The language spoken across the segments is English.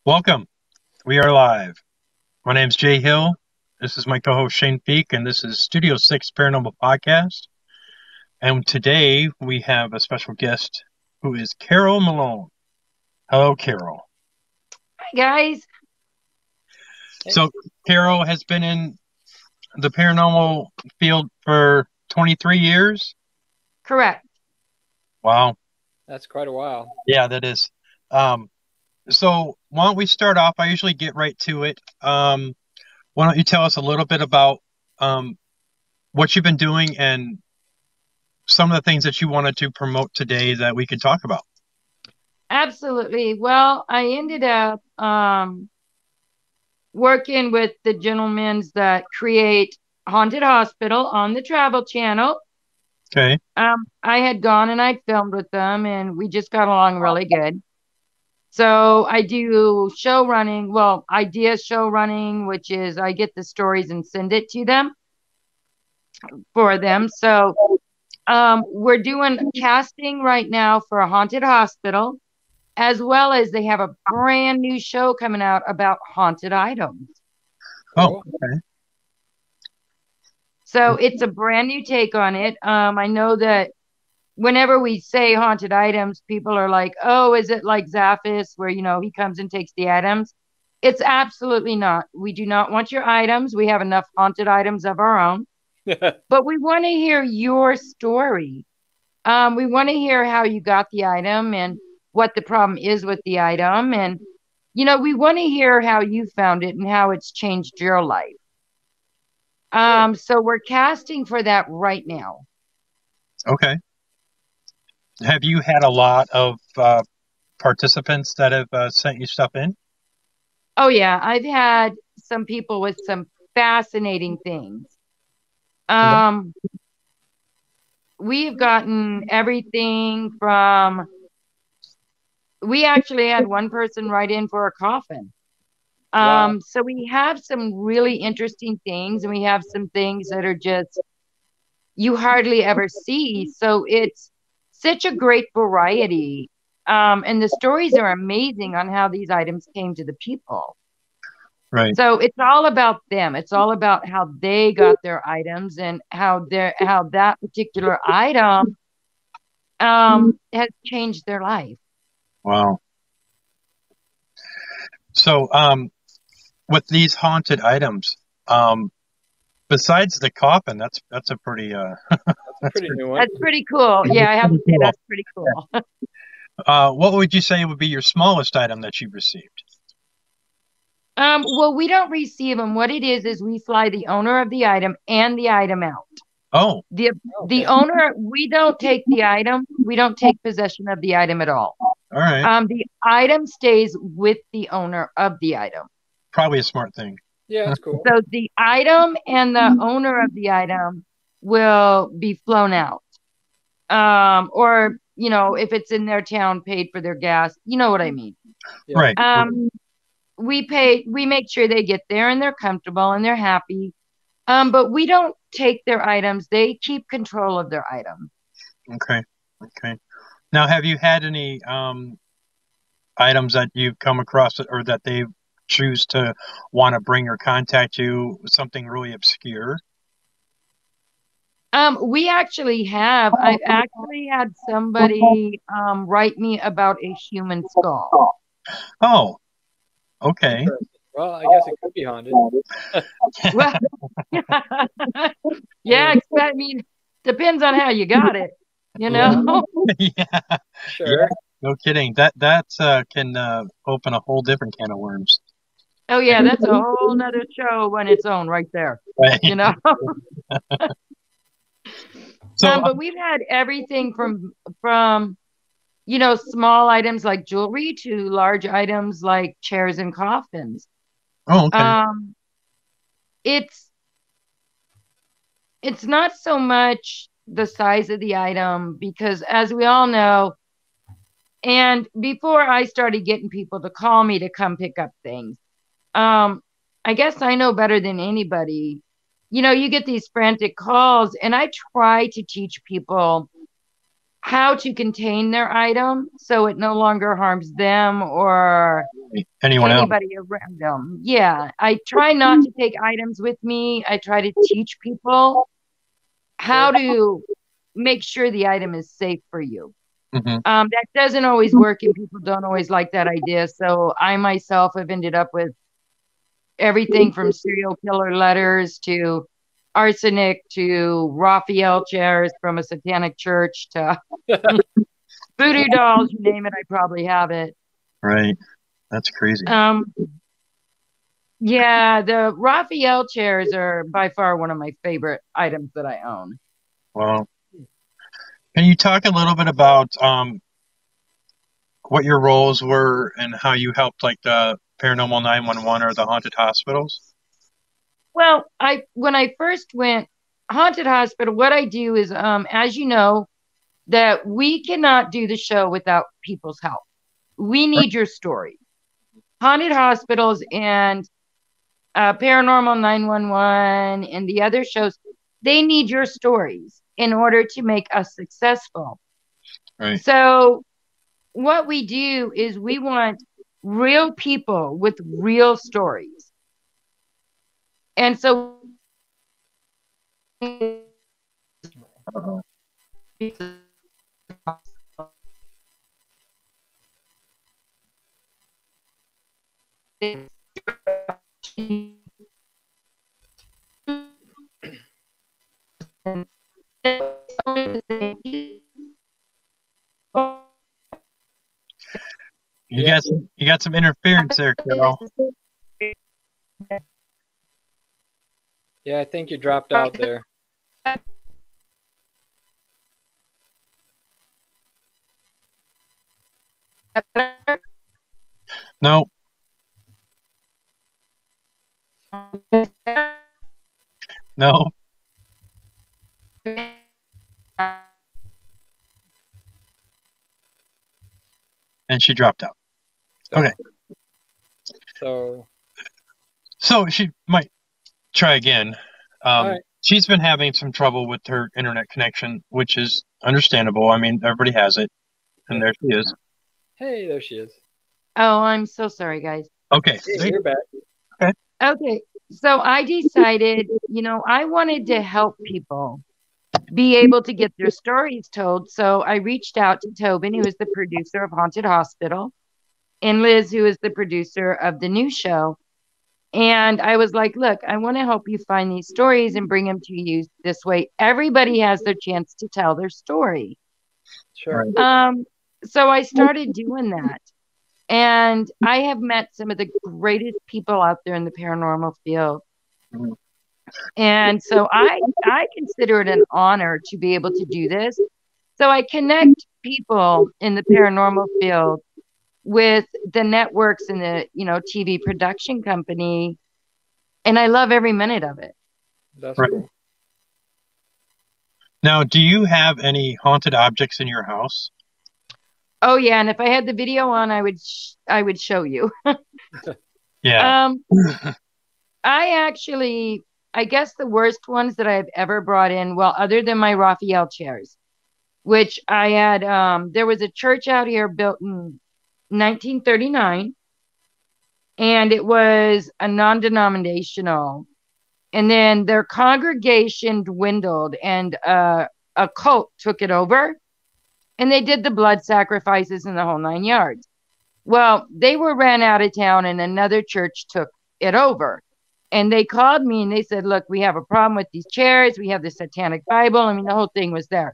Welcome. We are live. My name's Jay Hill. This is my co-host Shane Peak, and this is Studio 6 Paranormal Podcast. And today we have a special guest who is Carol Malone. Hello, Carol. Hi, guys. So Carol has been in the paranormal field for 23 years? Correct. Wow. That's quite a while. Yeah, that is. So why don't we start off? I usually get right to it. Why don't you tell us a little bit about what you've been doing and some of the things that you wanted to promote today that we could talk about? Absolutely. Well, I ended up working with the gentlemen that create Haunted Hospital on the Travel Channel. Okay. I had gone and I'd filmed with them, and we just got along really good. So I do show running, idea show running, which is I get the stories and send it to them for them. So we're doing casting right now for a haunted hospital, as well as they have a brand new show coming out about haunted items. Oh, okay. So it's a brand new take on it. I know that whenever we say haunted items, people are like, oh, is it like Zaphis where, he comes and takes the items? It's absolutely not. We do not want your items. We have enough haunted items of our own. But we want to hear your story. We want to hear how you got the item and what the problem is with the item. And, we want to hear how you found it and how it's changed your life. So we're casting for that right now. Okay. Have you had a lot of participants that have sent you stuff in? Oh, yeah. I've had some people with some fascinating things. We've gotten everything from, we actually had one person write in for a coffin. Wow. So we have some really interesting things, and we have some things that are just, you hardly ever see. So it's such a great variety. And the stories are amazing on how these items came to the people. Right. So it's all about them. It's all about how they got their items and how that particular item has changed their life. Wow. So, with these haunted items, besides the coffin, that's a pretty That's a pretty new one. That's pretty cool. Yeah, I have to say cool. that's pretty cool. What would you say would be your smallest item that you've received? Well, we don't receive them. What it is we fly the owner of the item and the item out. Oh, The owner, we don't take the item. We don't take possession of the item at all. all right. The item stays with the owner of the item. Probably a smart thing. Yeah, that's cool. So the item and the owner of the item will be flown out. Or, if it's in their town, paid for their gas. You know what I mean? Yeah. Right. We make sure they get there and they're comfortable and they're happy. But we don't take their items. They keep control of their item. Okay. Okay. Now, have you had any items that you've come across or that they choose to want to bring or contact you, something really obscure? We actually have. I've actually had somebody write me about a human skull. Oh, okay. Well, I guess it could be haunted. Well, yeah, I mean, depends on how you got it, Yeah. Sure. No kidding. That can open a whole different can of worms. Oh yeah, that's a whole nother show on its own right there. Right. So, but we've had everything from small items like jewelry to large items like chairs and coffins. oh, okay. It's not so much the size of the item, because as we all know, and before I started getting people to call me to come pick up things, I guess I know better than anybody. You get these frantic calls, and I try to teach people how to contain their item so it no longer harms them or anyone else. anybody around them. Yeah, I try not to take items with me. I try to teach people how to make sure the item is safe for you. That doesn't always work, and people don't always like that idea. So I myself have ended up with everything from serial killer letters to arsenic to Raphael chairs from a satanic church to voodoo dolls, you name it, I probably have it. Right. That's crazy. Yeah, the Raphael chairs are by far one of my favorite items that I own. Well, can you talk a little bit about what your roles were and how you helped like the Paranormal 911 or the haunted hospitals? Well, when I first went haunted hospital, what I do is, as you know, that we cannot do the show without people's help. We need your story. Haunted hospitals and Paranormal 911 and the other shows, they need your stories in order to make us successful. Right. So what we do is we want real people with real stories. And so You got some interference there, Carol. Yeah, I think you dropped out there. No. No. And she dropped out. Okay. So she might try again. Right. She's been having some trouble with her internet connection, which is understandable. I mean, everybody has it. And there she is. Hey, there she is. Oh, I'm so sorry, guys. Okay. Hey, you're back. Okay. Okay. So I decided, I wanted to help people be able to get their stories told. So I reached out to Tobin, who is the producer of Haunted Hospital, and Liz, who is the producer of the new show. And I was like, look, I want to help you find these stories and bring them to you this way. Everybody has their chance to tell their story. Sure. So I started doing that. And I have met some of the greatest people out there in the paranormal field. And so I consider it an honor to be able to do this. So I connect people in the paranormal field with the networks and the, TV production company. And I love every minute of it. That's cool. Now, do you have any haunted objects in your house? Oh yeah, and if I had the video on, I would show you. Yeah. I guess the worst ones that I've ever brought in, well, other than my Raphael chairs, which I had, there was a church out here built in 1939, and it was a non-denominational, and then their congregation dwindled, and a cult took it over, and they did the blood sacrifices and the whole 9 yards. Well, they were ran out of town, and another church took it over. And they called me and they said, look, we have a problem with these chairs. We have the Satanic Bible. I mean, the whole thing was there.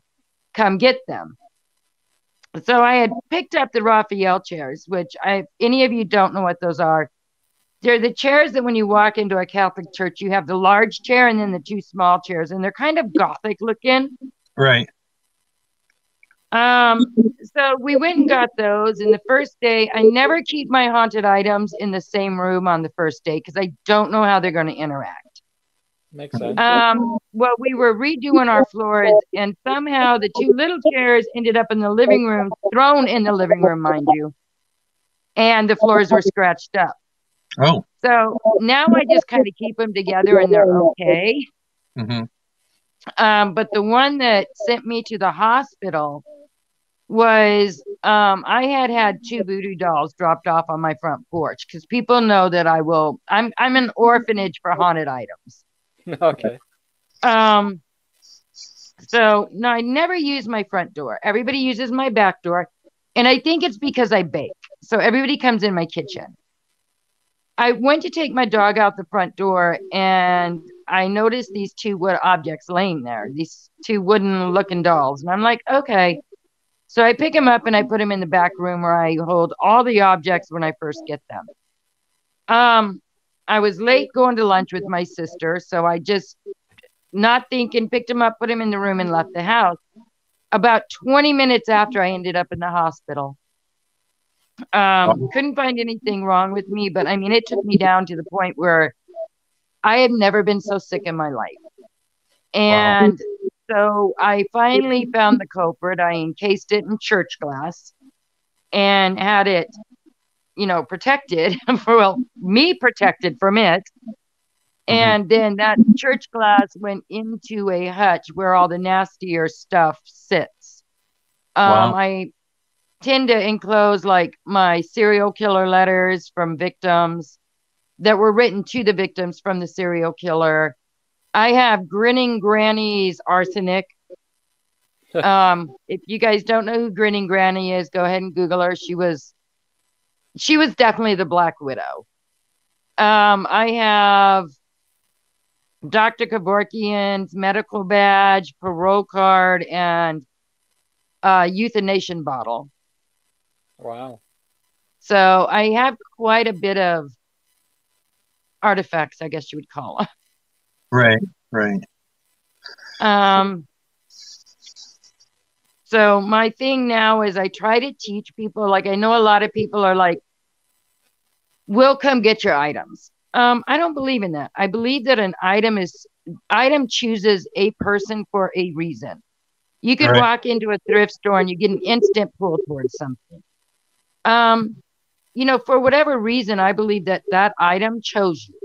Come get them. So I had picked up the Raphael chairs, which any of you don't know what those are. They're the chairs that when you walk into a Catholic church, you have the large chair and then the two small chairs, and they're kind of Gothic looking. Right. So we went and got those. And the first day, I never keep my haunted items in the same room on the first day because I don't know how they're going to interact. Makes sense. Well, we were redoing our floors, and somehow the two little chairs ended up in the living room, thrown in the living room, mind you, and the floors were scratched up. Oh. So now I just kind of keep them together, and they're okay. Mm-hmm. But the one that sent me to the hospital, was I had two voodoo dolls dropped off on my front porch because people know that I'm an orphanage for haunted items. Okay. So no, I never use my front door. Everybody uses my back door. And I think it's because I bake. So everybody comes in my kitchen. I went to take my dog out the front door and I noticed these two wood objects laying there, these two wooden looking dolls. And I'm like, okay. So I pick them up and I put them in the back room where I hold all the objects when I first get them. I was late going to lunch with my sister. So I just, not thinking, picked them up, put them in the room and left the house. About 20 minutes after I ended up in the hospital. Couldn't find anything wrong with me, but I mean, it took me down to the point where I had never been so sick in my life. And so I finally found the culprit. I encased it in church glass and had it, protected me protected from it. And then that church glass went into a hutch where all the nastier stuff sits. I tend to enclose like my serial killer letters from victims that were written to the victims from the serial killer. I have Grinning Granny's arsenic. If you guys don't know who Grinning Granny is, go ahead and Google her. She was definitely the Black Widow. I have Dr. Kevorkian's medical badge, parole card, and euthanasia bottle. Wow. So I have quite a bit of artifacts, I guess you would call them. Right. So my thing now is I try to teach people, like I know a lot of people are like, we'll come get your items. I don't believe in that. I believe that an item chooses a person for a reason. You could walk into a thrift store and you get an instant pull towards something. For whatever reason, I believe that item chose you.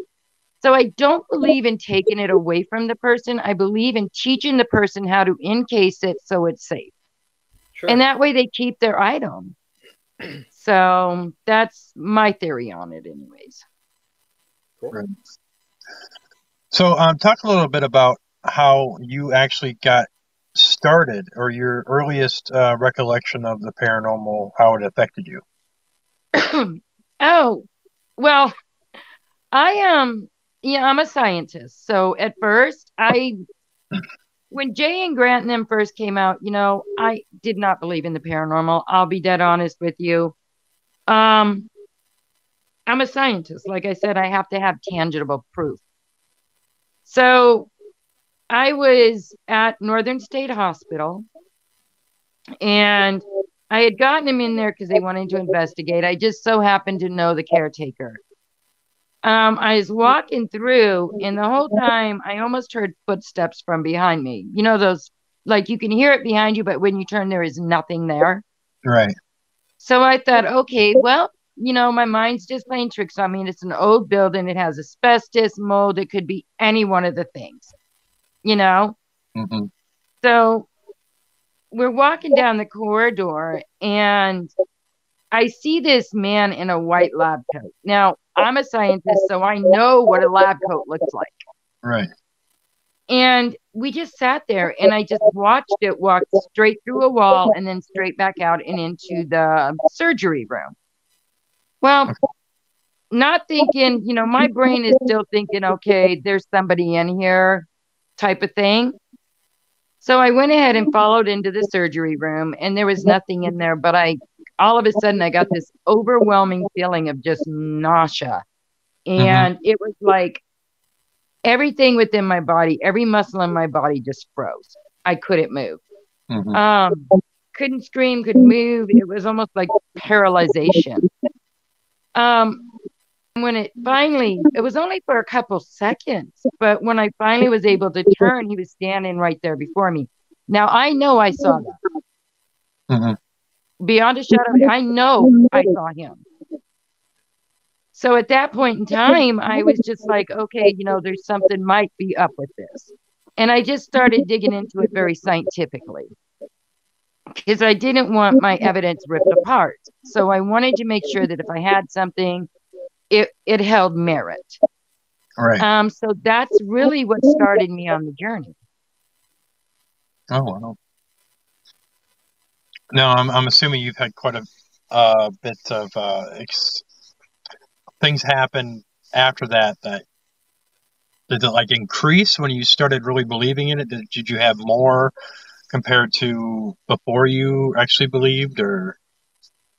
So I don't believe in taking it away from the person. I believe in teaching the person how to encase it so it's safe. Sure. And that way they keep their item. So that's my theory on it anyways. Cool. Right. So talk a little bit about how you actually got started, or your earliest recollection of the paranormal, how it affected you. Oh, well, I'm a scientist. So at first when Jay and Grant and them first came out, I did not believe in the paranormal. I'll be dead honest with you. I'm a scientist. Like I said, I have to have tangible proof. So I was at Northern State Hospital and I had gotten him in there because they wanted to investigate. I just so happened to know the caretaker. I was walking through and the whole time I almost heard footsteps from behind me. Those, like you can hear it behind you, but when you turn, there is nothing there. Right. So I thought, okay, well, my mind's just playing tricks on me. And it's an old building. It has asbestos, mold. It could be any one of the things, So we're walking down the corridor and I see this man in a white lab coat. Now, I'm a scientist, so I know what a lab coat looks like. Right. And we just sat there and I just watched it walk straight through a wall and then straight back out and into the surgery room. Well, not thinking, my brain is still thinking, okay, there's somebody in here type of thing. So I went ahead and followed into the surgery room and there was nothing in there, but all of a sudden I got this overwhelming feeling of just nausea. And it was like everything within my body, every muscle in my body just froze. I couldn't move. Couldn't scream, couldn't move. It was almost like paralyzation. When it was only for a couple seconds, but when I finally was able to turn, he was standing right there before me. Now I know I saw that. Beyond a shadow, I know I saw him. So at that point in time, I was just like, okay, there's something might be up with this. And I just started digging into it very scientifically. because I didn't want my evidence ripped apart. So I wanted to make sure that if I had something, it held merit. Right. So that's really what started me on the journey. Oh, wow. No, I'm assuming you've had quite a bit of things happen after that. Did it like increase when you started really believing in it? Did you have more compared to before you actually believed, or?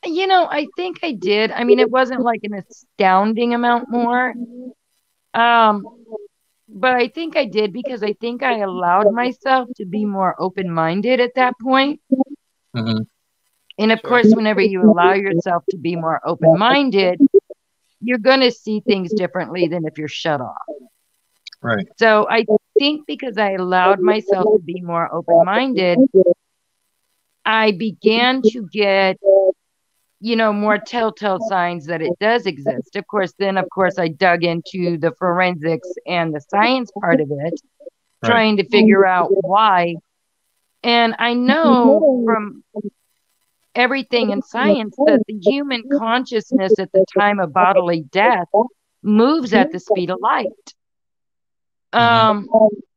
I think I did. I mean, it wasn't like an astounding amount more. Um, but I think I did because I think I allowed myself to be more open-minded at that point. Mhm. And of Sure. course, whenever you allow yourself to be more open-minded, you're going to see things differently than if you're shut off. Right. So I think because I allowed myself to be more open-minded, I began to get, more telltale signs that it does exist. Of course, I dug into the forensics and the science part of it, Right. trying to figure out why. And I know from everything in science that the human consciousness at the time of bodily death moves at the speed of light. Mhm. Um,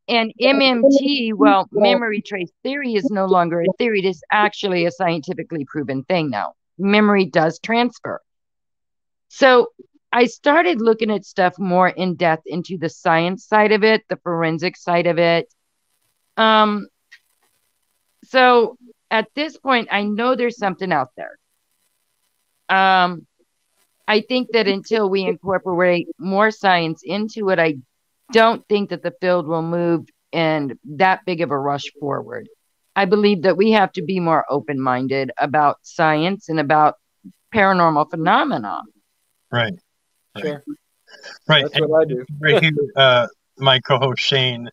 and MMT, well, memory trace theory is no longer a theory. It is actually a scientifically proven thing now. Memory does transfer. So I started looking at stuff more in depth into the science side of it, the forensic side of it. So at this point, I know there's something out there. I think that until we incorporate more science into it, I don't think that the field will move in that big of a rush forward. I believe that we have to be more open-minded about science and about paranormal phenomena. Right. Sure. Right. That's And what I do. right here, my co-host Shane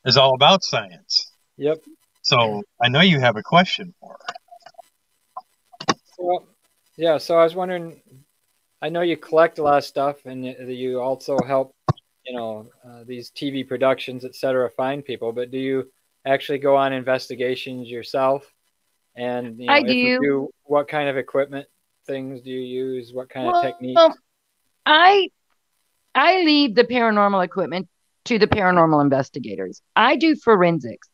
is all about science. Yep. So I know you have a question for her. Well, yeah. So I was wondering. I know you collect a lot of stuff, and you also help, these TV productions, etc., find people. But do you actually go on investigations yourself? And I if you do. do, what kind of equipment things do you use? What kind of techniques? Well, I I leave the paranormal equipment to the paranormal investigators. I do forensics.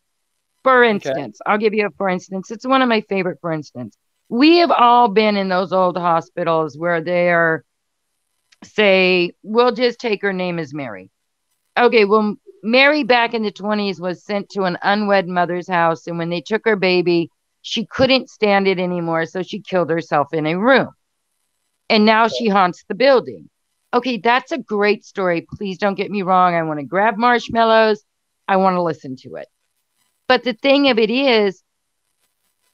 For Okay. instance, I'll give you a for instance. It's one of my favorite for instance. We have all been in those old hospitals where they're say, we'll just take her name as Mary. Okay, well, Mary back in the 20s was sent to an unwed mother's house, and when they took her baby, she couldn't stand it anymore, so she killed herself in a room. And now she haunts the building. Okay, that's a great story. Please don't get me wrong. I want to grab marshmallows. I want to listen to it. But the thing of it is,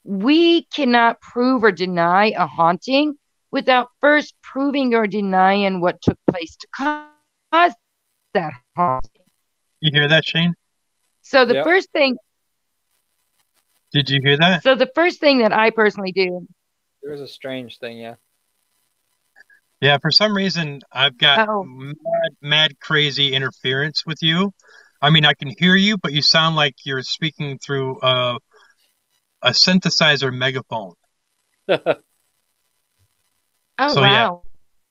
we cannot prove or deny a haunting without first proving or denying what took place to cause that haunting. You hear that, Shane? So the Yep. first thing Did you hear that? So the first thing that I personally do. It was a strange thing, yeah. Yeah, for some reason I've got Oh, mad crazy interference with you. I mean, I can hear you, but you sound like you're speaking through a synthesizer megaphone. oh So yeah, wow.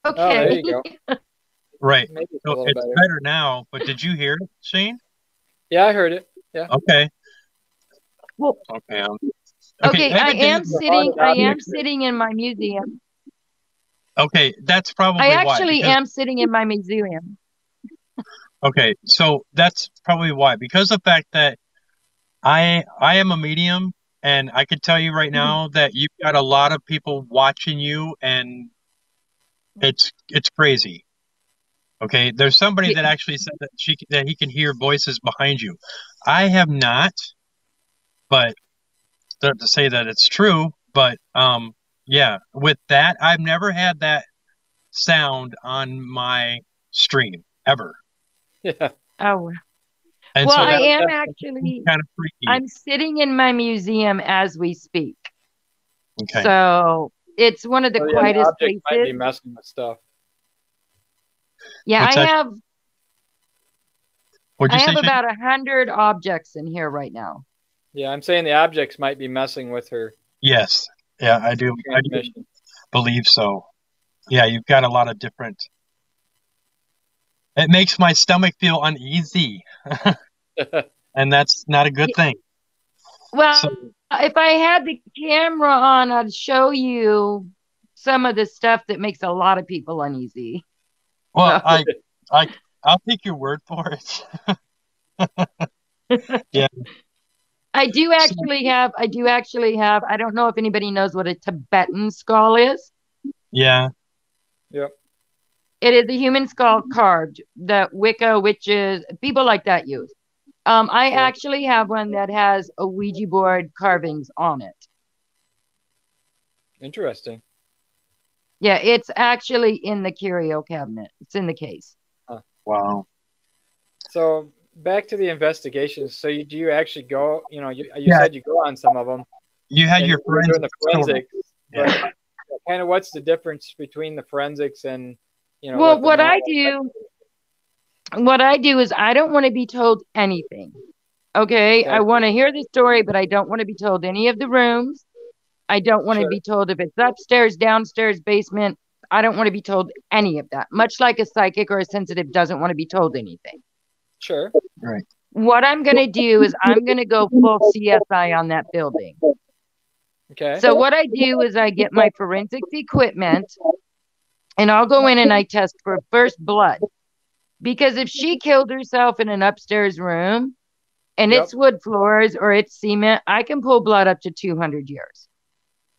Oh, there Okay. you go. right. Maybe it's a So little it's better. better now, but did you hear it, Shane? Yeah, I heard it. Yeah. Okay. Well, Okay. okay, I am It's a haunted object. sitting in my museum. Okay, that's I probably why. actually Because am sitting in my museum. okay, so that's probably why. Because of the fact that I am a medium, and I could tell you right now that you've got a lot of people watching you, and it's crazy. Okay, there's somebody Yeah. that actually said that he can hear voices behind you. I have not, but to say that it's true. But yeah, with that, I've never had that sound on my stream ever, Yeah. Oh, and well, so I Yeah. am that's actually kind of freaky. I'm sitting in my museum as we speak. Okay, So it's one of the So yeah, the quietest object might be places. messing with stuff. Yeah, what's that? What'd you I say, have Shane? about 100 objects in here right now. Yeah, I'm saying the objects might be messing with her Yes. Yeah, I do. I do transmission. believe so. Yeah, you've got a lot of different. It makes my stomach feel uneasy, and that's not a good thing. Well, So, if I had the camera on, I'd show you some of the stuff that makes a lot of people uneasy. well, So, I, I'll take your word for it. Yeah. So, I do actually have, I don't know if anybody knows what a Tibetan skull is. yeah. Yep. It is a human skull carved that Wicca witches, people like that use. I Yeah. actually have one that has a Ouija board carvings on it. Interesting. Yeah, it's actually in the curio cabinet. It's in the case. Huh. Wow. So back to the investigations. So do you actually go? You Yeah. said you go on some of them. You had And your you're doing the forensics. forensics, Yeah. but kind of what's the difference between the forensics and Well, what the what I do is I don't want to be told anything. Okay, Okay. I want to hear the story, but I don't want to be told any of the rooms. I don't want to Sure. be told if it's upstairs, downstairs, basement. I don't want to be told any of that. Much like a psychic or a sensitive doesn't want to be told anything. Sure. Right. What I'm going to do is I'm going to go full CSI on that building. Okay. So what I do is I get my forensics equipment and I'll go in and I test for first blood. Because if she killed herself in an upstairs room and Yep. it's wood floors or it's cement, I can pull blood up to 200 years.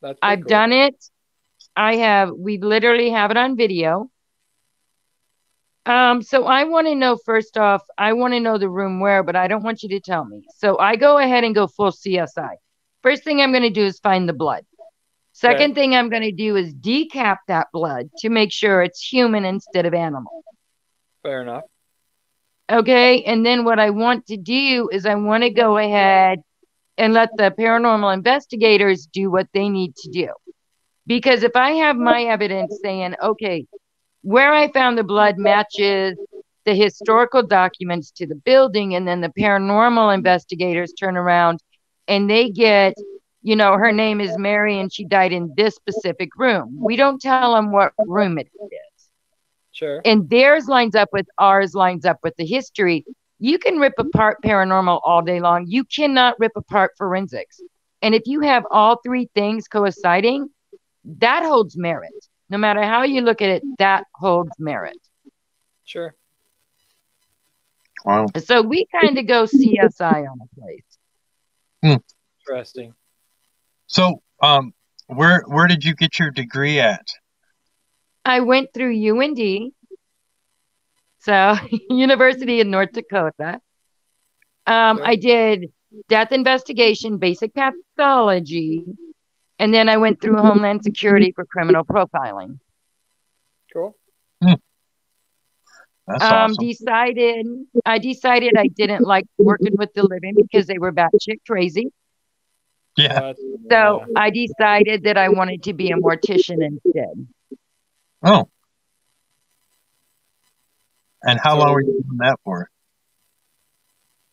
That's pretty I've cool. done it. We literally have it on video. So I want to know first off, I want to know the room where, but I don't want you to tell me. So I go ahead and go full CSI. First thing I'm going to do is find the blood. Second thing I'm going to do is decap that blood to make sure it's human instead of animal. Fair enough. Okay. And then what I want to do is I want to go ahead and let the paranormal investigators do what they need to do. Because if I have my evidence saying, okay, where I found the blood matches the historical documents to the building, and then the paranormal investigators turn around and they get, her name is Mary and she died in this specific room. We don't tell them what room it is. Sure. And theirs lines up with ours, lines up with the history. You can rip apart paranormal all day long. You cannot rip apart forensics. And if you have all three things coinciding, that holds merit. No matter how you look at it, that holds merit. Sure. Wow. So we kind of go CSI on a place. Interesting. So, where did you get your degree at? I went through UND, so University of North Dakota. I did death investigation, basic pathology, and then I went through Homeland Security for criminal profiling. Cool. That's awesome. I decided I didn't like working with the living because they were batshit crazy. Yeah. So I decided that I wanted to be a mortician instead. Oh. And how long were you doing that for?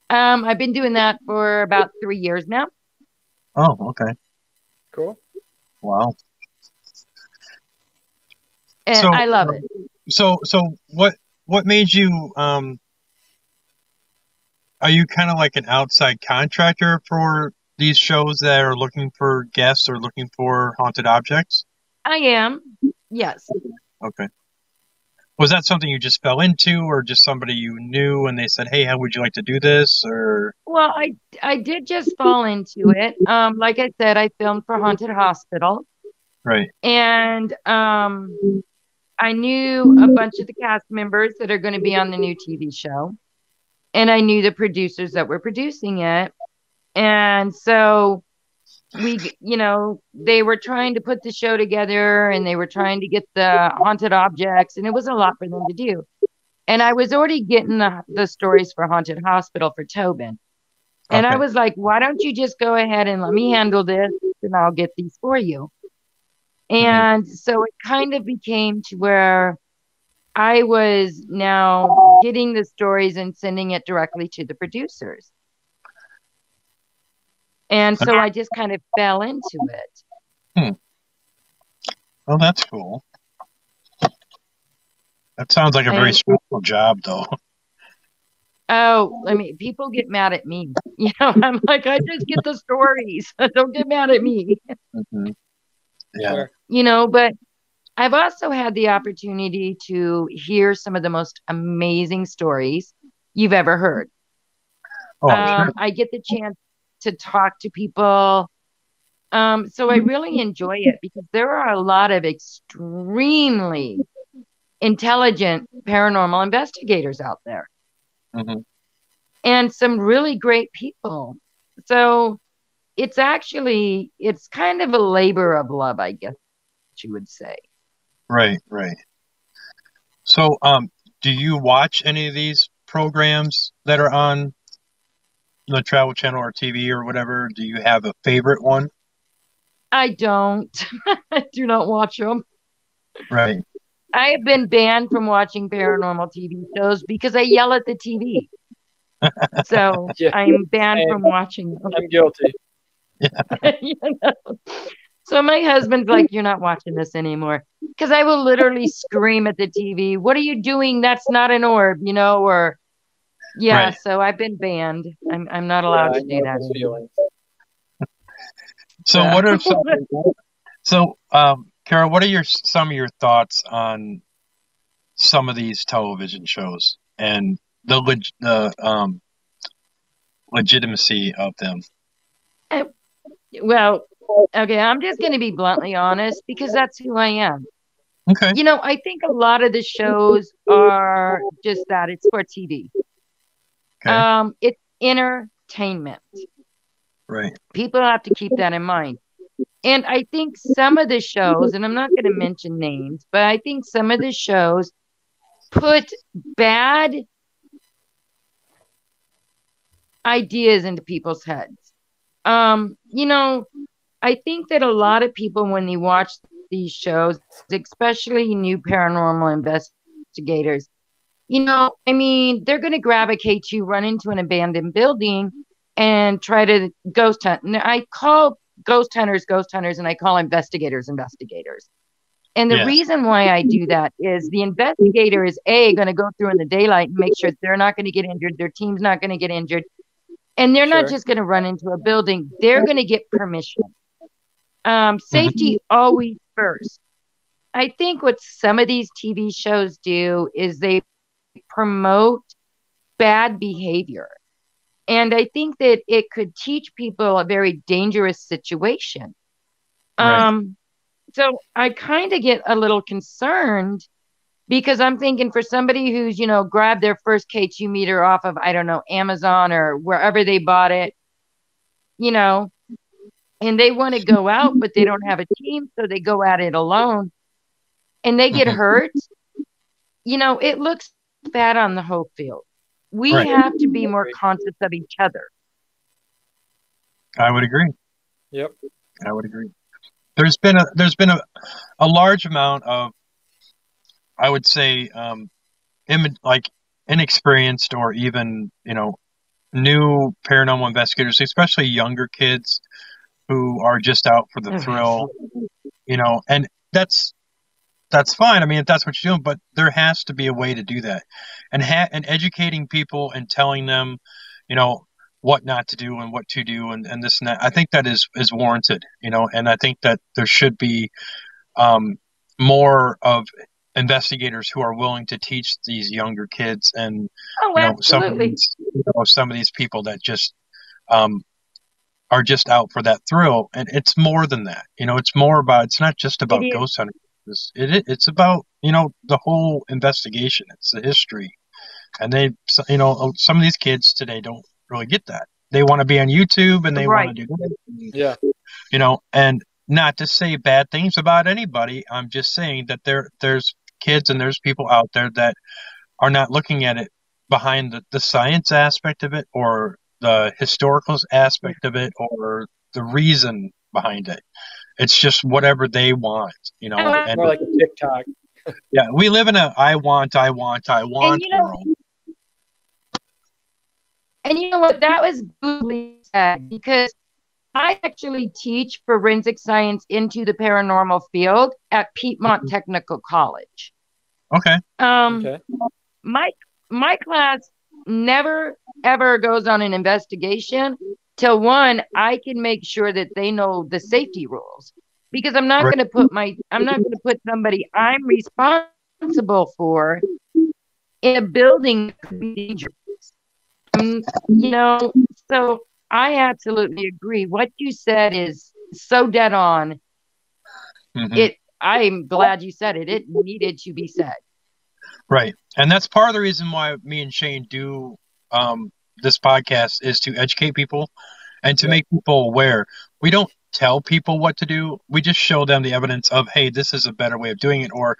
I've been doing that for about 3 years now. Oh, okay. Cool. Wow. And So, I love it. So what made you are you kind of like an outside contractor for these shows that are looking for guests or looking for haunted objects? I am. Yes. Okay. Was that something you just fell into, or just somebody you knew and they said, "Hey, how would you like to do this?" Or Well, I did just fall into it. Like I said, I filmed for Haunted Hospital, right. and I knew a bunch of the cast members that are going to be on the new TV show, and I knew the producers that were producing it, and so they were trying to put the show together, and they were trying to get the haunted objects, and it was a lot for them to do. And I was already getting the stories for Haunted Hospital for Tobin. And I Okay. was like, why don't you just go ahead and let me handle this and I'll get these for you. And so it kind of became to where I was now getting the stories and sending it directly to the producers. And so I just kind of fell into it. Hmm. Well, that's cool. That sounds like a very stressful job, though. Oh, I mean, people get mad at me. You know, I'm like, I just get the stories. Don't get mad at me. Mm-hmm. Yeah. Sure. You know, but I've also had the opportunity to hear some of the most amazing stories you've ever heard. Oh, sure. I get the chance to talk to people. So I really enjoy it because there are a lot of extremely intelligent paranormal investigators out there Mm-hmm. and some really great people. So it's kind of a labor of love, I guess you would say. Right, right. So, do you watch any of these programs that are on the Travel Channel or TV or whatever? Do you have a favorite one? I don't. I do not watch them. Right. I have been banned from watching paranormal TV shows because I yell at the TV. So Yeah. I'm banned Same. from watching them. I'm guilty. You know? So my husband's like, "You're not watching this anymore." Because I will literally scream at the TV, "What are you doing? That's not an orb," you know, or yeah, Right. so I've been banned. I'm not Yeah, allowed I to do know that those anymore. feelings. So, So what are some? So, Carol, what are some of your thoughts on some of these television shows and the legitimacy of them? well, okay, I'm just going to be bluntly honest because that's who I am. Okay. You know, I think a lot of the shows are just that. It's for TV. Okay. It's entertainment. Right. People have to keep that in mind. And I think some of the shows, and I'm not going to mention names, but I think some of the shows put bad ideas into people's heads. You know, I think that a lot of people, when they watch these shows, especially new paranormal investigators, you know, I mean, they're going to gravitate you, run into an abandoned building, and try to ghost hunt. And I call ghost hunters, and I call investigators investigators. And the Yes. reason why I do that is the investigator is going to go through in the daylight and make sure they're not going to get injured, their team's not going to get injured, and they're not Sure. just going to run into a building. They're going to get permission. Mm-hmm. Safety always first. I think what some of these TV shows do is they promote bad behavior. And I think that it could teach people a very dangerous situation. Right. So I kind of get a little concerned because I'm thinking for somebody who's, you know, grabbed their first K2 meter off of, I don't know, Amazon or wherever they bought it, you know, and they want to go out, but they don't have a team. So they go at it alone and they get Mm-hmm. hurt. You know, it looks bad on the whole field. We Right. have to be more conscious of each other. I would agree. Yep. I would agree. There's been a large amount of, I would say, like inexperienced or even, new paranormal investigators, especially younger kids who are just out for the thrill, and that's fine. I mean, if that's what you're doing, but there has to be a way to do that, and educating people and telling them, what not to do and what to do and this and that. I think that is warranted, and I think that there should be um, more of investigators who are willing to teach these younger kids and Oh, absolutely. some of these people that just um, are just out for that thrill, and it's more than that. It's not just It about is. ghost hunting. It's about the whole investigation. It's the history, and some of these kids today don't really get that. They want to be on YouTube and they want to Right. do that. Yeah. And not to say bad things about anybody. I'm just saying that there's kids and there's people out there that are not looking at it behind the science aspect of it or the historical aspect of it or the reason behind it. It's just whatever they want, and More like a TikTok. yeah, we live in a I want And world. and you know what? That was googly said because I actually teach forensic science into the paranormal field at Piedmont Technical College. Okay. Okay. My class never ever goes on an investigation till one, I can make sure that they know the safety rules, because I'm not Right. going to put somebody I'm responsible for in a building that could be dangerous. You know, so I absolutely agree. What you said is so dead on. Mhm. I'm glad you said it. It needed to be said. Right. And that's part of the reason why me and Shane do this podcast, is to educate people and to Yeah. make people aware. We don't tell people what to do. We just show them the evidence of, hey, this is a better way of doing it. Or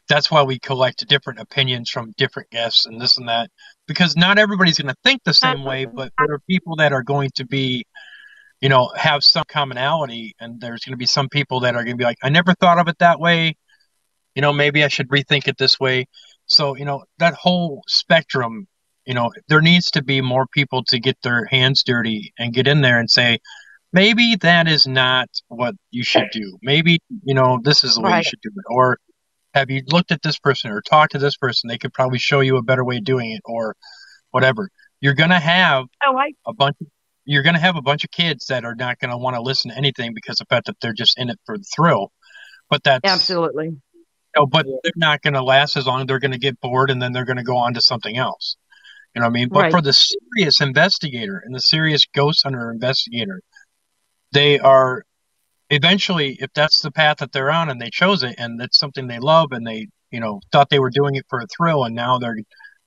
that's why we collect different opinions from different guests and this and that. Because not everybody's going to think the same way, but there are people that are going to be, have some commonality. And there's going to be some people that are going to be like, I never thought of it that way. Maybe I should rethink it this way. So, that whole spectrum, there needs to be more people to get their hands dirty and get in there and say, maybe that is not what you should do. Maybe, this is the way you Right. should do it. Or have you looked at this person or talked to this person? They could probably show you a better way of doing it, or whatever. You're going to have a bunch of kids that are not going to want to listen to anything because of the fact that they're just in it for the thrill. But that's Absolutely. but they're not going to last as long. They're going to get bored, and then they're going to go on to something else. You know what I mean? But Right. for the serious investigator and the serious ghost hunter investigator, they are eventually, if that's the path that they're on and they chose it and it's something they love, and they, thought they were doing it for a thrill, and now they're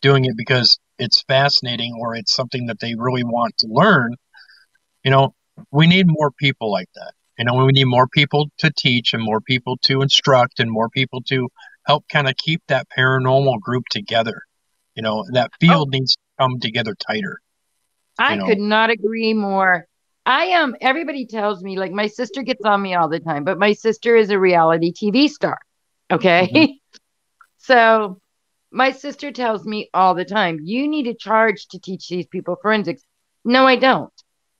doing it because it's fascinating or it's something that they really want to learn, we need more people like that. We need more people to teach and more people to instruct and more people to help kind of keep that paranormal group together. That field needs to come together tighter. I could not agree more. Everybody tells me, like, my sister gets on me all the time, but my sister is a reality TV star. Okay. Mhm. So my sister tells me all the time, you need to charge to teach these people forensics. No, I don't.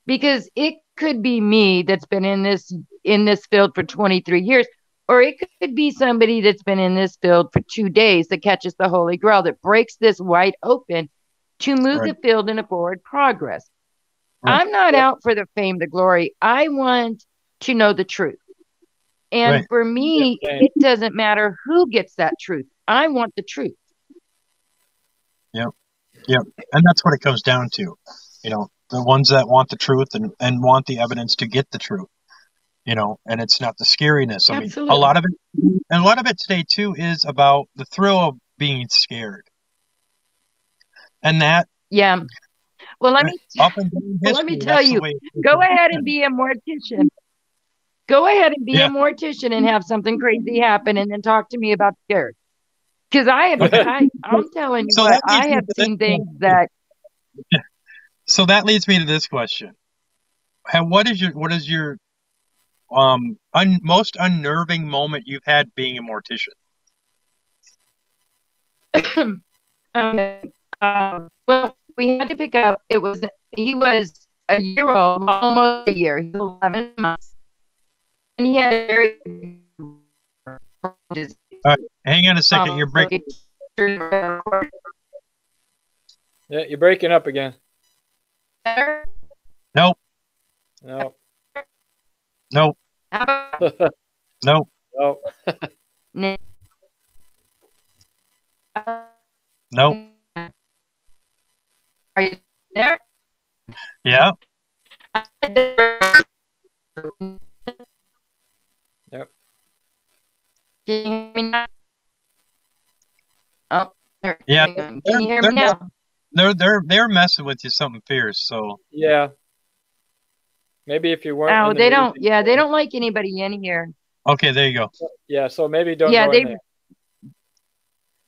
Because it could be me that's been in this field for 23 years, or it could be somebody that's been in this field for 2 days that catches the Holy Grail, that breaks this wide open to move Right. the field in a forward progress. Right. I'm not out for the fame, the glory. I want to know the truth. And Right. for me, it doesn't matter who gets that truth. I want the truth. Yep. And that's what it comes down to. The ones that want the truth and want the evidence to get the truth. And it's not the scariness. I mean, Absolutely. a lot of it today too is about the thrill of being scared. And that, Yeah. Well, let me up and down history, let me that's tell the you, way it's go ahead been. and be a mortician. Go ahead and be Yeah. a mortician and have something crazy happen, and then talk to me about scared. Because I'm telling you So what, that leads I me have to this seen things question. that So that leads me to this question. What is your most unnerving moment you've had being a mortician? well, we had to pick up. He was a year old, almost a year. He was 11 months, and he had a very All right, hang on a second. You're breaking. Yeah, you're breaking up again. Nope. No. Nope. Nope. No. Nope. Are you there? Yeah. Yep. Can you hear me now? Oh, there. Yeah. Can you hear me now? They're messing with you something fierce. So Yeah. Maybe if you weren't. Oh, in the they don't. meeting. Yeah, they don't like anybody in here. okay, there you go. Yeah, so maybe don't Yeah, go in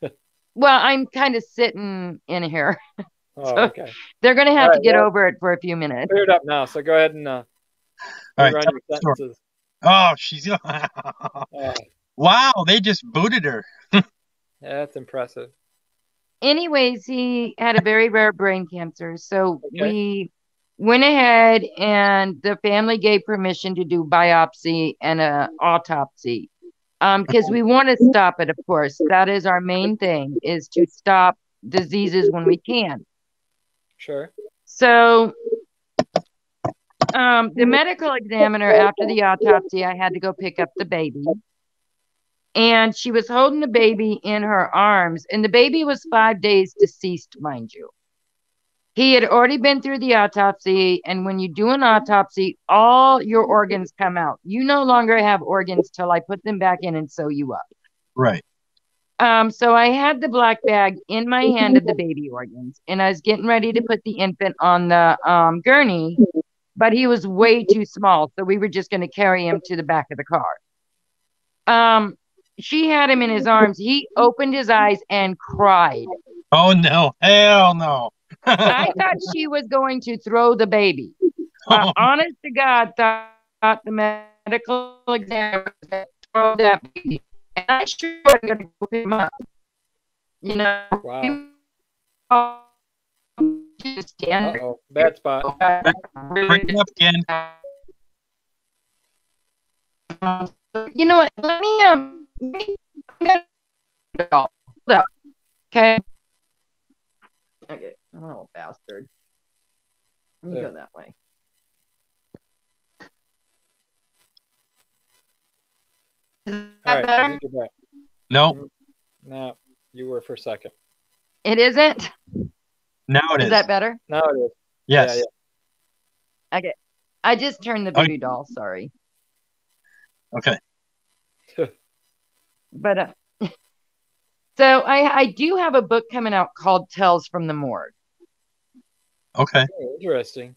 there. Well, I'm kind of sitting in here. Oh, So okay. they're going to have All to right, get well, over it for a few minutes. cleared up now, so go ahead and All right, rerun tell your me the story. sentences. Oh, she's Oh, wow. They just booted her. yeah, that's impressive. Anyways, he had a very rare brain cancer. So Okay. went ahead and the family gave permission to do biopsy and a autopsy. Because we want to stop it, of course. That is our main thing, is to stop diseases when we can. Sure. So the medical examiner, after the autopsy, I had to go pick up the baby. And she was holding the baby in her arms. And the baby was 5 days deceased, mind you. He had already been through the autopsy. And when you do an autopsy, all your organs come out. You no longer have organs till I put them back in and sew you up. Right. So I had the black bag in my hand of the baby organs, and I was getting ready to put the infant on the gurney, but he was way too small. So we were just going to carry him to the back of the car. She had him in his arms. He opened his eyes and cried. Oh, no. Hell no. I thought she was going to throw the baby. Honest to God, thought the medical examiner was going to throw that baby. And I sure wasn't going to go pick him up. You know? Wow. Just stand Uh-oh. Bad spot. Breaking up again. You know what? Let me hold up. Okay. Okay. Oh, bastard. Let me go that way. Is that All right. better? I think you're back. No. No, you were for a second. It isn't? Now it is. Is that better? Now it is. Yes. Yeah. Okay. I just turned the voodoo doll. Sorry. Okay. But so I do have a book coming out called Tales from the Morgue. Okay. Oh, interesting.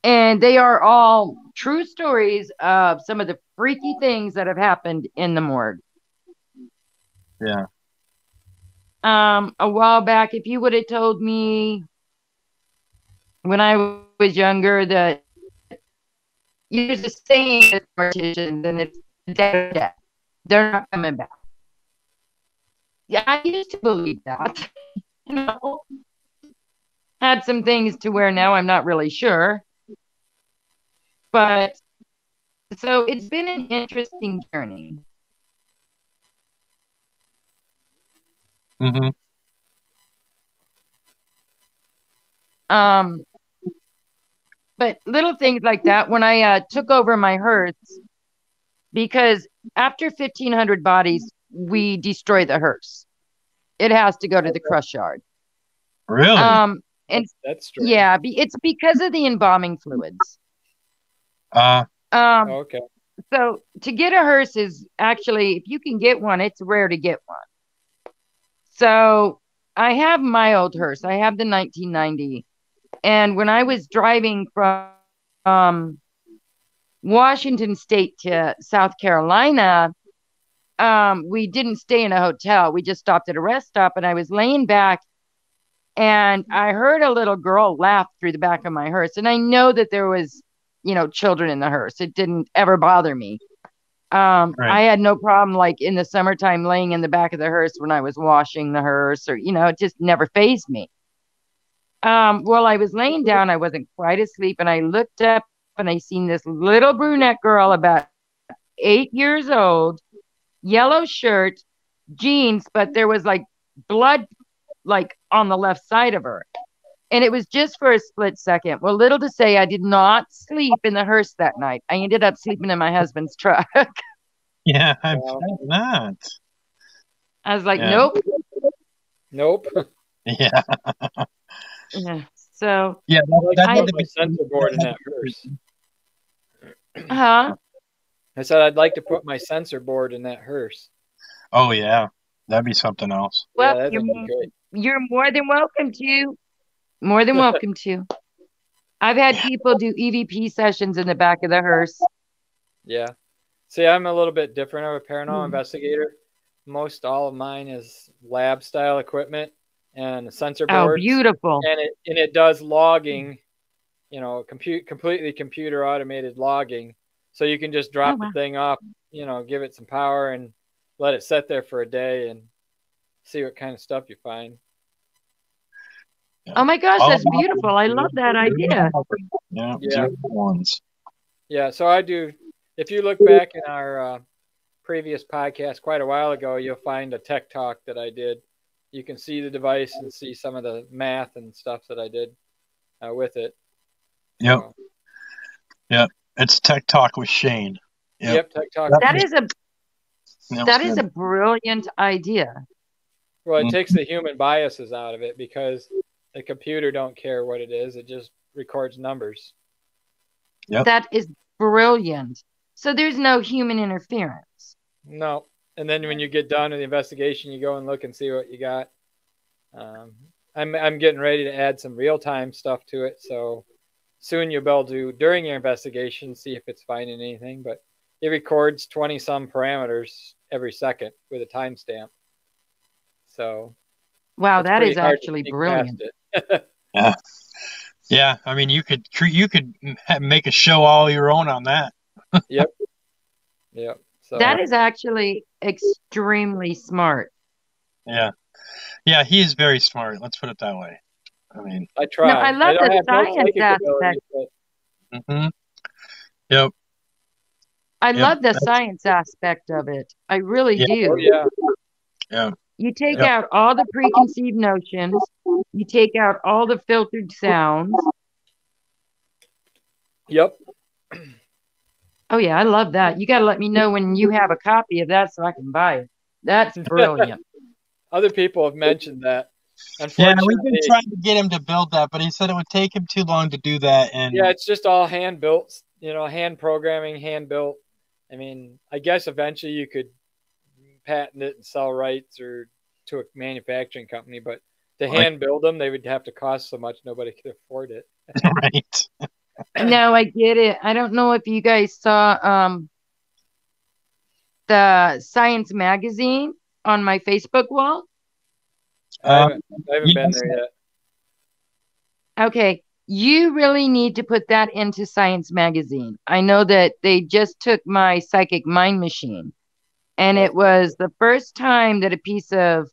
And they are all true stories of some of the freaky things that have happened in the morgue. Yeah. A while back, if you would have told me when I was younger that there's a saying with morticians and it's dead. They're not coming back. Yeah, I used to believe that. You know, had some things to where now I'm not really sure. But so it's been an interesting journey. Mm-hmm. But little things like that, when I took over my hearse, because after 1,500 bodies, we destroy the hearse. It has to go to the crush yard. Really? And That's strange. yeah, it's because of the embalming fluids. Okay. So to get a hearse is actually, if you can get one, it's rare to get one. So I have my old hearse. I have the 1990. And when I was driving from Washington State to South Carolina, we didn't stay in a hotel. We just stopped at a rest stop, and I was laying back and I heard a little girl laugh through the back of my hearse. And I know that there was, children in the hearse. It didn't ever bother me. Right. I had no problem, like in the summertime, laying in the back of the hearse when I was washing the hearse, or, it just never fazed me. Well, I was laying down. I wasn't quite asleep, and I looked up and I seen this little brunette girl about 8 years old, yellow shirt, jeans, but there was like blood like on the left side of her. And it was just for a split second. Well, little to say, I did not sleep in the hearse that night. I ended up sleeping in my husband's truck. Yeah, I'm not. I was like, Yeah. Nope. Yeah. Yeah. So, Yeah, I had to be sensor board in that hearse. huh? I said I'd like to put my sensor board in that hearse. Oh yeah, that'd be something else. Well, Yeah, that'd be great. You're more than welcome to. More than welcome to. I've had people do EVP sessions in the back of the hearse. Yeah. See, I'm a little bit different of a paranormal investigator. Most all of mine is lab style equipment and sensor boards. Oh, beautiful. And it does logging, completely computer automated logging. So you can just drop the thing off, give it some power and let it sit there for a day and see what kind of stuff you find. Oh my gosh, All that's about beautiful. I love that idea. Yeah, Yeah. 0 ones. Yeah, so I do. If you look back in our previous podcast quite a while ago, you'll find a tech talk that I did. You can see the device and see some of the math and stuff that I did with it. Yep. So, Yep. It's Tech Talk with Shane. yep, tech talk. That is a brilliant idea. Well, it takes the human biases out of it because the computer don't care what it is. It just records numbers. Yep. That is brilliant. So there's no human interference. No. And then when you get done with the investigation, you go and look and see what you got. I'm getting ready to add some real-time stuff to it. So soon you'll be able to, during your investigation, see if it's finding anything. But it records 20-some parameters every second with a timestamp. So, wow, that is actually brilliant. Yeah, yeah. I mean, you could make a show all your own on that. Yep. Yep. So that is actually extremely smart. Yeah, yeah. He is very smart. Let's put it that way. I mean, I try. No, I love the science aspect. Mm-hmm. Yep. I love the science aspect of it. I really do. Oh, yeah. Yeah. You take out all the preconceived notions. You take out all the filtered sounds. Yep. Oh, yeah, I love that. You got to let me know when you have a copy of that so I can buy it. That's brilliant. Other people have mentioned that. Yeah, we've been trying to get him to build that, but he said it would take him too long to do that. And yeah, it's just all hand built, hand programming, hand built. I mean, I guess eventually you could patent it and sell rights or to a manufacturing company, but to hand build them, they would have to cost so much nobody could afford it. Right. No, I get it. I don't know if you guys saw the Science magazine on my Facebook wall. I haven't been there yet. Okay. You really need to put that into Science magazine. I know that they just took my psychic mind machine, and it was the first time that a piece of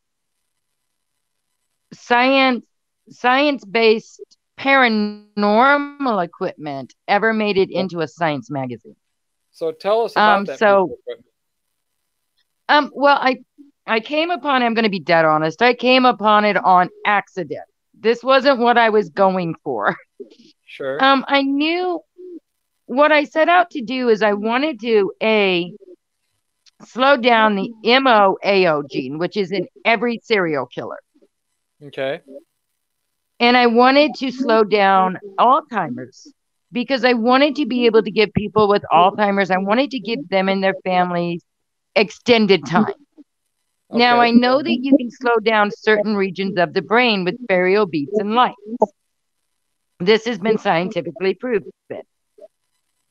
science-based paranormal equipment ever made it into a Science magazine. So tell us about that. Well, I came upon it, I'm going to be dead honest. I came upon it on accident. This wasn't what I was going for. Sure. I knew what I set out to do is I wanted to slow down the MOAO gene, which is in every serial killer. Okay. And I wanted to slow down Alzheimer's because I wanted to be able to give people with Alzheimer's, I wanted to give them and their families extended time. Okay. Now, I know that you can slow down certain regions of the brain with burial beats and lights. This has been scientifically proven.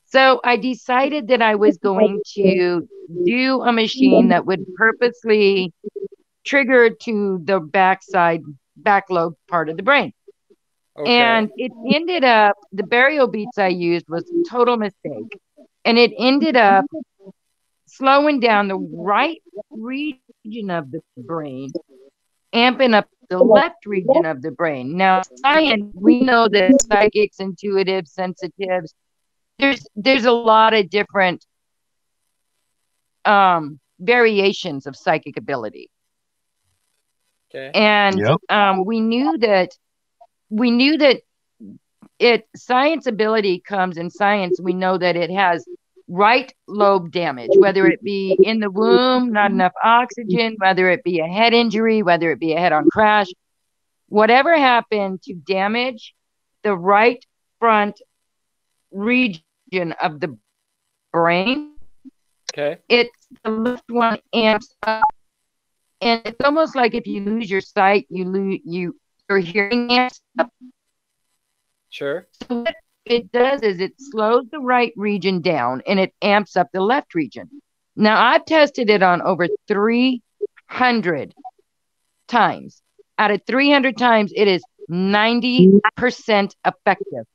So I decided that I was going to do a machine that would purposely trigger to the back lobe part of the brain. Okay. And it ended up, the burial beats I used was a total mistake. And it ended up slowing down the right region of the brain, amping up the left region of the brain. Now, science, we know that psychics, intuitives, sensitives, there's a lot of different variations of psychic ability. Okay. And we knew that science ability comes in science. We know that it has right lobe damage, whether it be in the womb, not enough oxygen, whether it be a head injury, whether it be a head-on crash, whatever happened to damage the right front region of the brain. Okay. It's the left one amps up. And it's almost like if you lose your sight, your hearing amps up. Sure. So what it does is it slows the right region down and it amps up the left region. Now, I've tested it on over 300 times. Out of 300 times, it is 90% effective.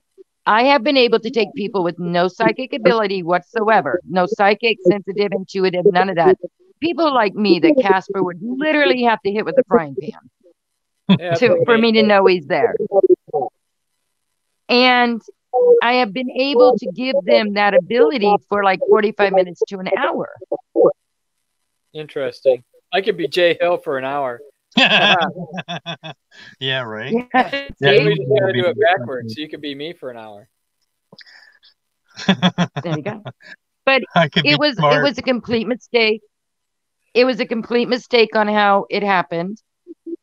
I have been able to take people with no psychic ability whatsoever, no psychic, sensitive, intuitive, none of that. People like me that Casper would literally have to hit with a frying pan for me to know he's there. And I have been able to give them that ability for like 45 minutes to an hour. Interesting. I could be Jay Hill for an hour. Yeah, right. Yeah, Maybe we see? just gotta do it backwards. So you could be me for an hour. There you go. But I could be it was smart. a complete mistake. It was a complete mistake on how it happened.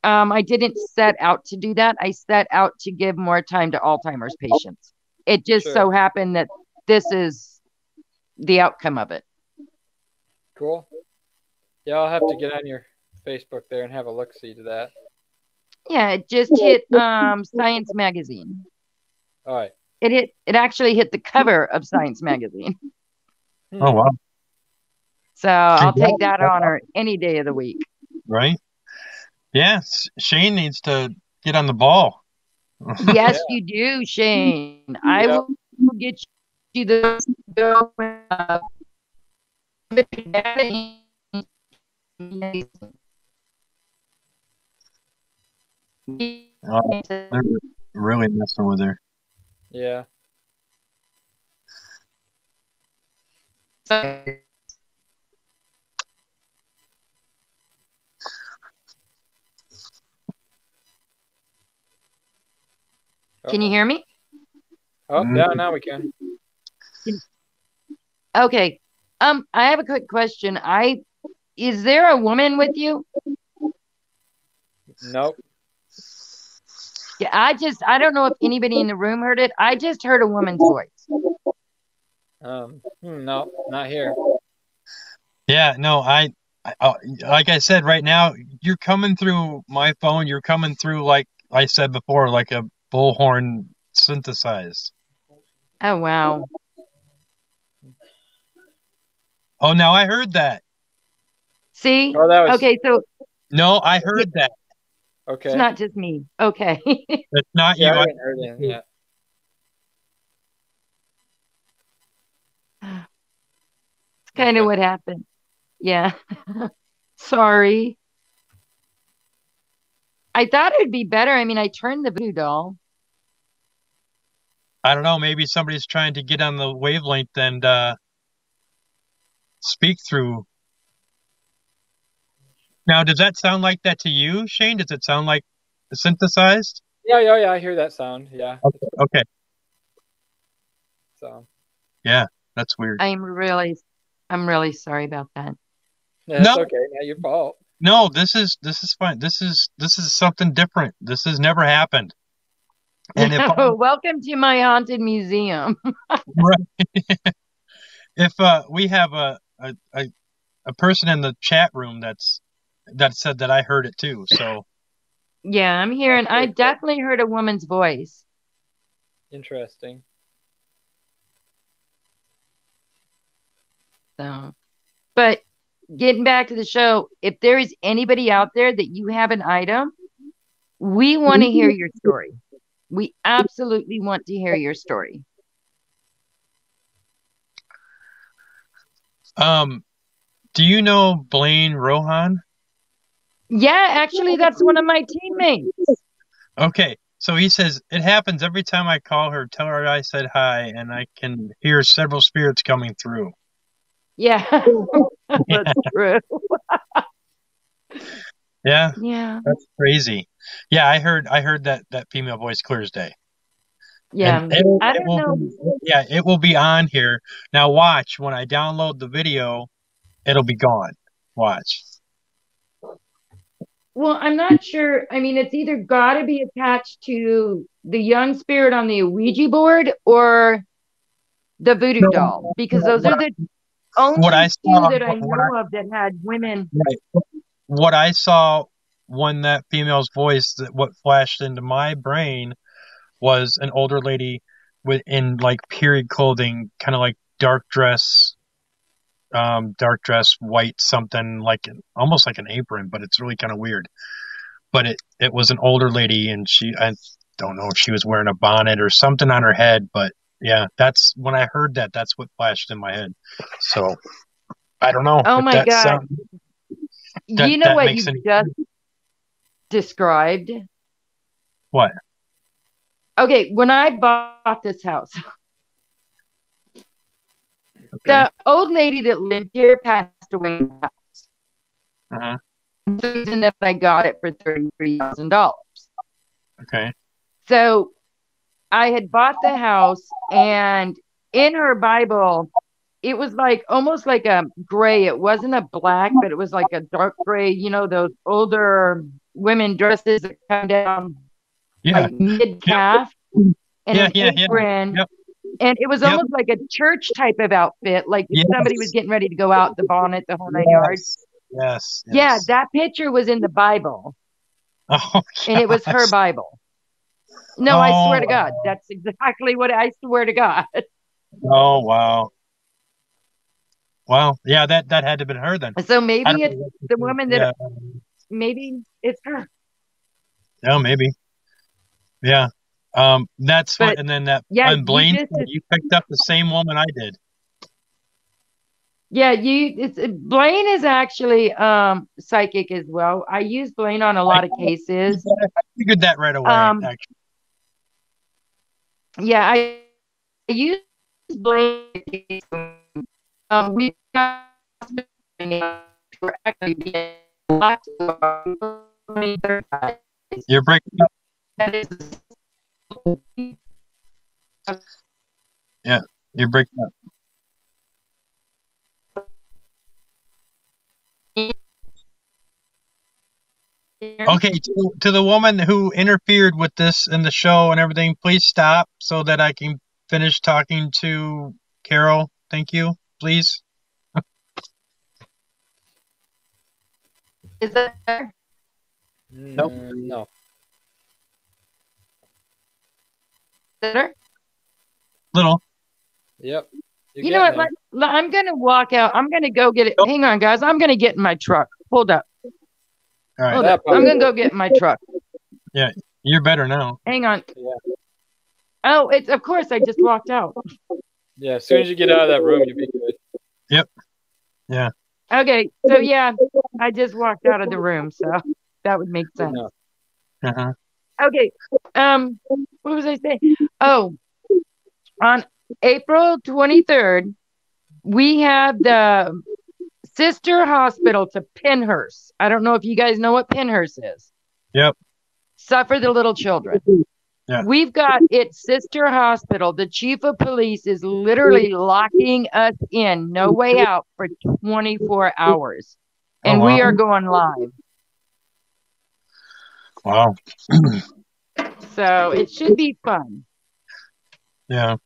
I didn't set out to do that. I set out to give more time to Alzheimer's patients. It just Sure. so happened that this is the outcome of it. Cool. Yeah, I'll have to get on your Facebook there and have a look-see to that. Yeah, it just hit Science Magazine. All right. It actually hit the cover of Science Magazine. Oh wow. So I'll take that honor any day of the week. Right. Yeah, Shane needs to get on the ball. Yes, you do, Shane. I will get you the Oh, they're really messing with her. Yeah. Can you hear me? Oh, yeah, now we can. Okay. I have a quick question. Is there a woman with you? Nope. Yeah, I don't know if anybody in the room heard it. I just heard a woman's voice. No, not here. Yeah, no, I like I said, right now you're coming through my phone. You're coming through, like I said before, like a bullhorn synthesized. Oh wow. Oh, now I heard that. See? Oh, that was Okay, so No, I heard that. okay. it's not just me. Okay. It's not Yeah, you. I haven't heard it yet. It's kind of what happened. Yeah. Sorry. I thought it'd be better. I mean, I turned the voodoo doll. I don't know. Maybe somebody's trying to get on the wavelength and speak through. Now, does that sound like that to you, Shane? Does it sound like synthesized? Yeah, I hear that sound. Yeah. Okay. So. Yeah, that's weird. I'm really sorry about that. Yeah, that's okay. Not your fault. No, this is fine. This is something different. This has never happened. And if welcome to my haunted museum. right, if we have a person in the chat room that said that I heard it too. So yeah, I'm hearing. I definitely heard a woman's voice. Interesting. So, but getting back to the show, if there is anybody out there that you have an item, we want to hear your story. We absolutely want to hear your story. Do you know Blaine Rohan? Yeah, actually, that's one of my teammates. Okay, so he says it happens every time I call her, tell her I said hi, and I can hear several spirits coming through. Yeah, that's true. Yeah, yeah, that's crazy. Yeah, I heard that female voice clear as day. Yeah, And I don't know. Yeah, it will be on here. Now watch, when I download the video, it'll be gone. Watch. Well, I'm not sure. I mean, it's either got to be attached to the young spirit on the Ouija board or the voodoo doll, because those are the only two that I know of that had women. Right. What I saw when that female's voice, what flashed into my brain was an older lady in like period clothing, kind of like dark dress, white something, like almost like an apron, but it's really kind of weird. But it was an older lady, and I don't know if she was wearing a bonnet or something on her head, but yeah, that's when I heard that. That's what flashed in my head. So I don't know. Oh my God! You know what you just described? What? Okay, when I bought this house, the old lady that lived here passed away in the house. Uh-huh. The reason that I got it for $33,000. Okay. So I had bought the house, and in her Bible, it was like almost like a gray. It wasn't a black, but it was like a dark gray. You know, those older women dresses that come down Yeah. like mid calf, and an apron. Yep. And it was Yep. almost like a church type of outfit, like if Yes. somebody was getting ready to go out, the bonnet, the whole 9 yards. Yes. Yeah, that picture was in the Bible, Oh, and it was her gosh. Bible. No, I swear to God, that's exactly what I swear to God. Oh, wow. Wow. Yeah, that had to have been her then. So I maybe don't it's know. the woman that, Yeah. maybe it's her. Yeah, maybe. Yeah. That's what, But and then that yeah, on Blaine, you picked up the same woman I did. yeah, Blaine is actually psychic as well. I use Blaine on a lot of cases. I figured that right away, actually. Yeah, I use Blaine. We got we're actually being lots of You're breaking up. Yeah, you're breaking up. Okay, to the woman who interfered with this in the show and everything, please stop so that I can finish talking to Carol. Thank you, please. Is that there? Nope. No. Better? Little. Yep. You know what? I'm going to walk out. I'm going to go get it. Nope. Hang on, guys. I'm going to get in my truck. Hold up. All right. Hold up. I'm going to go get in my truck. Yeah, you're better now. Hang on. Yeah. Oh, it's of course I just walked out. Yeah, as soon as you get out of that room, you'll be good. Yep. Yeah. Okay, so yeah, I just walked out of the room, so that would make sense. Uh-huh. Okay. What was I saying? Oh, on April 23rd, we have the sister hospital to Pinhurst. I don't know if you guys know what Pinhurst is. Yep. Suffer the little children. Yeah. We've got its sister hospital. The chief of police is literally locking us in, no way out, for 24 hours. And we are going live. Wow. So it should be fun. Yeah.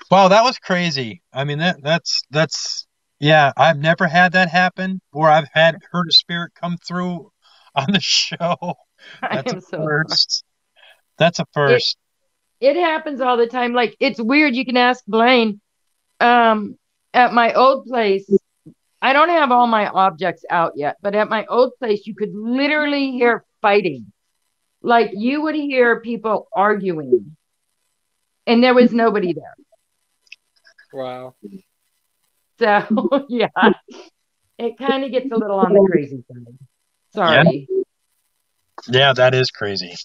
Wow, that was crazy. I mean, that's yeah, I've never had that happen, or I've heard a spirit come through on the show. That's a first. That's a first. It happens all the time. Like, it's weird. You can ask Blaine. At my old place, I don't have all my objects out yet, but at my old place, you could literally hear fighting. Like, you would hear people arguing, and there was nobody there. Wow. So, yeah, it kind of gets a little on the crazy side. Sorry. Yeah, that is crazy.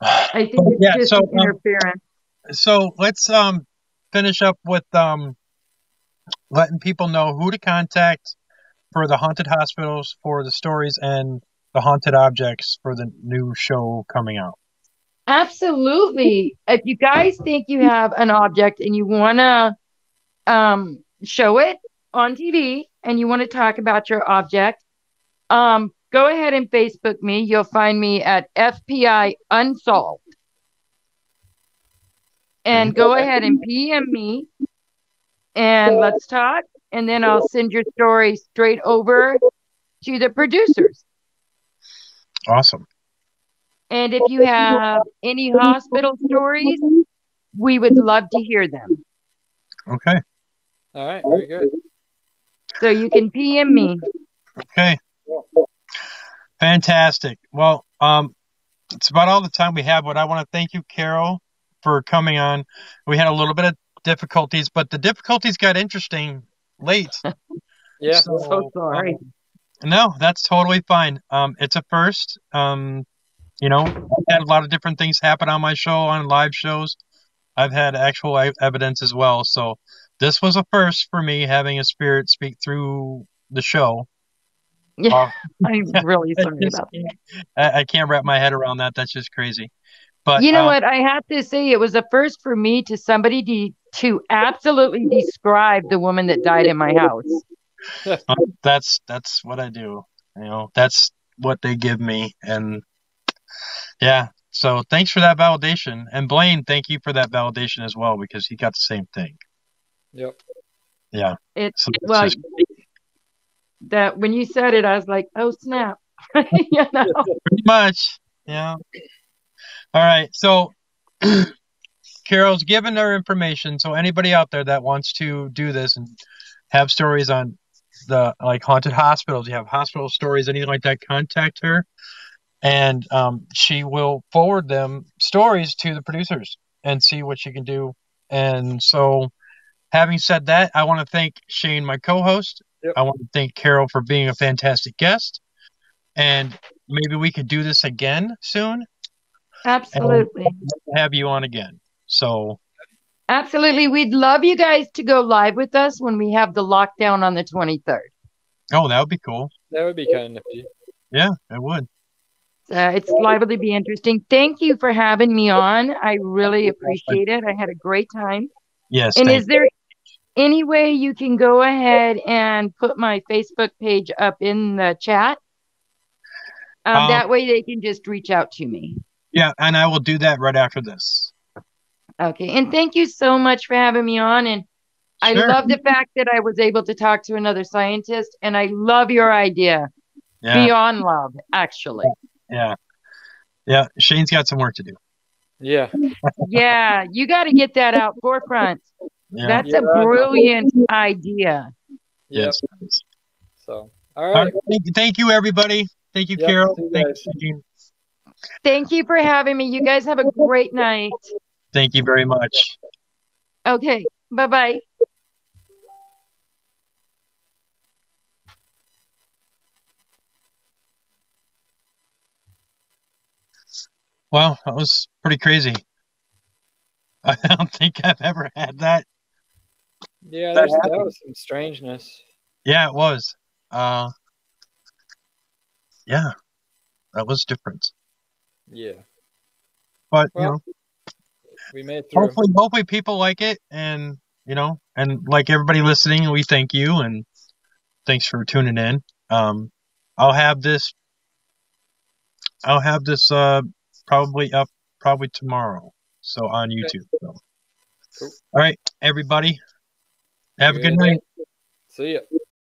I think it's just interference. So let's finish up with letting people know who to contact for the haunted hospitals, for the stories, and the haunted objects for the new show coming out. Absolutely. If you guys think you have an object and you want to show it on TV and you want to talk about your object, go ahead and Facebook me. You'll find me at FPI Unsolved. And go ahead and PM me and let's talk. And then I'll send your story straight over to the producers. Awesome. And if you have any hospital stories, we would love to hear them. Okay. All right. Very good. So you can PM me. Okay. Fantastic. Well, it's about all the time we have, but I want to thank you, Carol, for coming on. We had a little bit of difficulties, but the difficulties got interesting late. Yeah. So sorry. No, that's totally fine. It's a first. You know, I've had a lot of different things happen on my show, on live shows. I've had actual evidence as well. So this was a first for me, having a spirit speak through the show. Yeah, I'm really sorry about that. I can't wrap my head around that. That's just crazy. But You know what? I have to say, it was a first for me to somebody to absolutely describe the woman that died in my house. that's what I do. You know, that's what they give me, and yeah. So thanks for that validation, and Blaine, thank you for that validation as well, because he got the same thing. Yep. Yeah. It So it's well just- that when you said it, I was like, oh snap. You know? pretty much. Yeah. All right. So Carol's given her information. So anybody out there that wants to do this and have stories on the like haunted hospitals, you have hospital stories, anything like that, contact her, and she will forward them stories to the producers and see what she can do. And so, having said that, I want to thank Shane, my co-host. Yep. I want to thank Carol for being a fantastic guest, and maybe we could do this again soon. Absolutely. And have you on again. So Absolutely. We'd love you guys to go live with us when we have the lockdown on the 23rd. oh, that would be cool. That would be kind of nifty. Yeah, it would. It's liable to be interesting. Thank you for having me on. I really appreciate it. I had a great time. Yes, And thank is there any way you can go ahead and put my Facebook page up in the chat? That way they can just reach out to me. Yeah, and I will do that right after this. Okay. And thank you so much for having me on. And I Sure. love the fact that I was able to talk to another scientist. And I love your idea. Yeah. Beyond love, actually. Yeah. Yeah. Shane's got some work to do. Yeah. Yeah, you got to get that out forefront. Yeah. That's a brilliant idea. Yes. So, all right. Thank you, everybody. Thank you, Carol. Thank you. Thank you for having me. You guys have a great night. Thank you very much. Okay. Bye-bye. Wow, that was pretty crazy. I don't think I've ever had that. Yeah, that was some strangeness. Yeah, it was. Yeah, that was different. Yeah. But, you know, we made it through. Hopefully people like it, and, you know, and like everybody listening, we thank you, and thanks for tuning in. I'll have this probably up tomorrow. So on YouTube. So. Cool. All right, everybody. Have a good night. See ya.